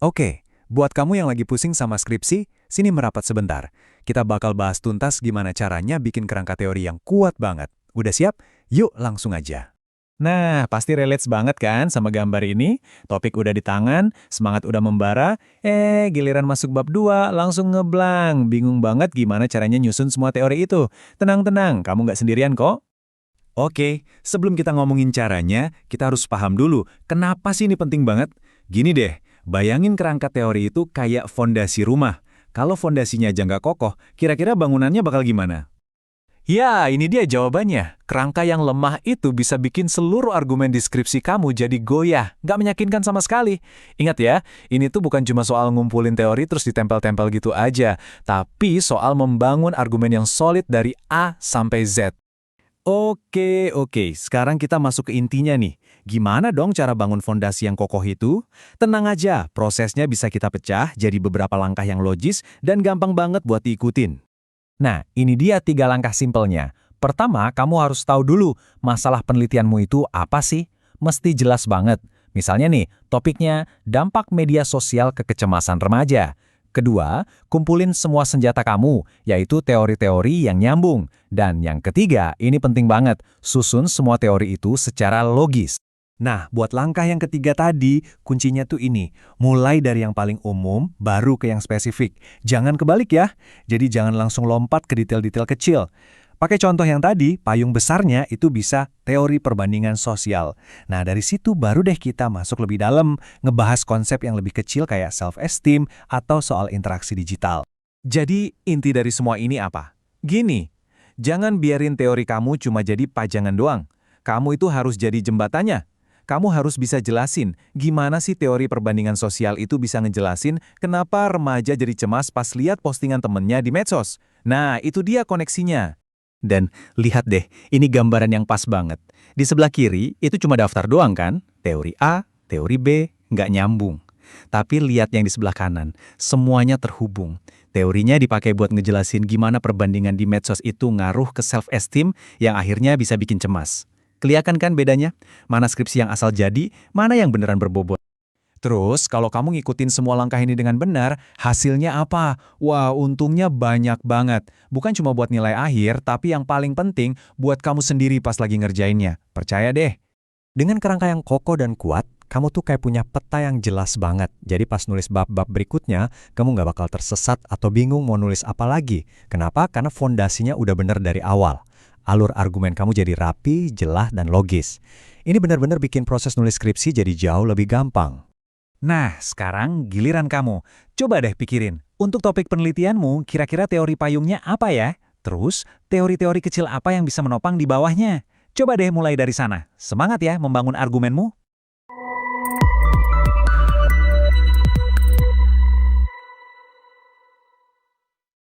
Oke, buat kamu yang lagi pusing sama skripsi, sini merapat sebentar. Kita bakal bahas tuntas gimana caranya bikin kerangka teori yang kuat banget. Udah siap? Yuk langsung aja. Nah, pasti relates banget kan sama gambar ini? Topik udah di tangan, semangat udah membara, giliran masuk bab 2 langsung ngeblank. Bingung banget gimana caranya nyusun semua teori itu. Tenang-tenang, kamu nggak sendirian kok. Oke, sebelum kita ngomongin caranya, kita harus paham dulu kenapa sih ini penting banget. Gini deh, bayangin kerangka teori itu kayak fondasi rumah. Kalau fondasinya aja nggak kokoh, kira-kira bangunannya bakal gimana? Ya, ini dia jawabannya. Kerangka yang lemah itu bisa bikin seluruh argumen deskripsi kamu jadi goyah. Nggak meyakinkan sama sekali. Ingat ya, ini tuh bukan cuma soal ngumpulin teori terus ditempel-tempel gitu aja. Tapi soal membangun argumen yang solid dari A sampai Z. Oke. Sekarang kita masuk ke intinya nih. Gimana dong cara bangun fondasi yang kokoh itu? Tenang aja, prosesnya bisa kita pecah jadi beberapa langkah yang logis dan gampang banget buat diikutin. Nah, ini dia 3 langkah simpelnya. Pertama, kamu harus tahu dulu masalah penelitianmu itu apa sih? Mesti jelas banget. Misalnya nih, topiknya dampak media sosial ke kecemasan remaja. Kedua, kumpulin semua senjata kamu, yaitu teori-teori yang nyambung. Dan yang ketiga, ini penting banget, susun semua teori itu secara logis. Nah, buat langkah yang ketiga tadi, kuncinya tuh ini. Mulai dari yang paling umum, baru ke yang spesifik. Jangan kebalik ya. Jadi jangan langsung lompat ke detail-detail kecil. Pakai contoh yang tadi, payung besarnya itu bisa teori perbandingan sosial. Nah, dari situ baru deh kita masuk lebih dalam, ngebahas konsep yang lebih kecil kayak self-esteem atau soal interaksi digital. Jadi, inti dari semua ini apa? Gini, jangan biarin teori kamu cuma jadi pajangan doang. Kamu itu harus jadi jembatannya. Kamu harus bisa jelasin gimana sih teori perbandingan sosial itu bisa ngejelasin kenapa remaja jadi cemas pas lihat postingan temennya di medsos. Nah, itu dia koneksinya. Dan lihat deh, ini gambaran yang pas banget. Di sebelah kiri, itu cuma daftar doang kan? Teori A, teori B, nggak nyambung. Tapi lihat yang di sebelah kanan, semuanya terhubung. Teorinya dipakai buat ngejelasin gimana perbandingan di medsos itu ngaruh ke self-esteem yang akhirnya bisa bikin cemas. Kelihatan kan bedanya? Mana skripsi yang asal jadi, mana yang beneran berbobot. Terus, kalau kamu ngikutin semua langkah ini dengan benar, hasilnya apa? Wah, untungnya banyak banget. Bukan cuma buat nilai akhir, tapi yang paling penting buat kamu sendiri pas lagi ngerjainnya. Percaya deh. Dengan kerangka yang kokoh dan kuat, kamu tuh kayak punya peta yang jelas banget. Jadi pas nulis bab-bab berikutnya, kamu nggak bakal tersesat atau bingung mau nulis apa lagi. Kenapa? Karena fondasinya udah bener dari awal. Alur argumen kamu jadi rapi, jelas, dan logis. Ini benar-benar bikin proses nulis skripsi jadi jauh lebih gampang. Nah, sekarang giliran kamu. Coba deh pikirin, untuk topik penelitianmu, kira-kira teori payungnya apa ya? Terus, teori-teori kecil apa yang bisa menopang di bawahnya? Coba deh mulai dari sana. Semangat ya membangun argumenmu.